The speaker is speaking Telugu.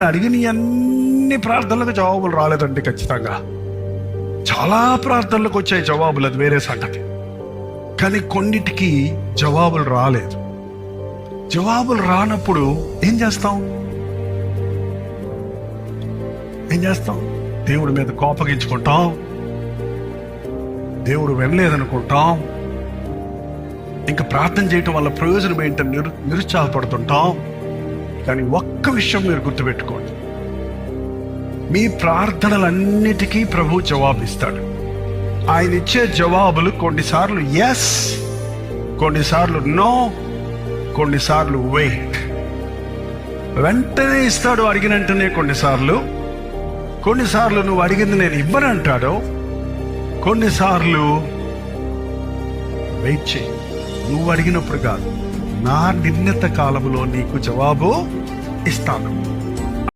అడిగిన అన్ని ప్రార్థనలకు జవాబులు రాలేదండి. ఖచ్చితంగా చాలా ప్రార్థనలకు వచ్చాయి జవాబులు, అది వేరే సంగతి. కానీ కొన్నిటికి జవాబులు రాలేదు. జవాబులు రానప్పుడు ఏం చేస్తాం? దేవుడి మీద కోపగించుకుంటాం, దేవుడు వినలేదనుకుంటాం, ఇంకా ప్రార్థన చేయటం వల్ల ప్రయోజనం ఏంటని నిరుత్సాహపడుతుంటాం. కానీ ఒక్క విషయం మీరు గుర్తుపెట్టుకోండి, మీ ప్రార్థనలన్నిటికీ ప్రభు జవాబిస్తాడు. ఆయన ఇచ్చే జవాబులు కొన్నిసార్లు ఎస్, కొన్నిసార్లు నో, కొన్నిసార్లు వెయిట్. వెంటనే ఇస్తాడు అడిగిన వెంటనే, కొన్నిసార్లు నువ్వు అడిగింది నేను ఇవ్వనంటాడు, కొన్నిసార్లు వెయిట్ చేయి, నువ్వు అడిగినప్పుడు కాదు, నా నిర్ణీత కాలంలో నీకు జవాబు ఇస్తాను.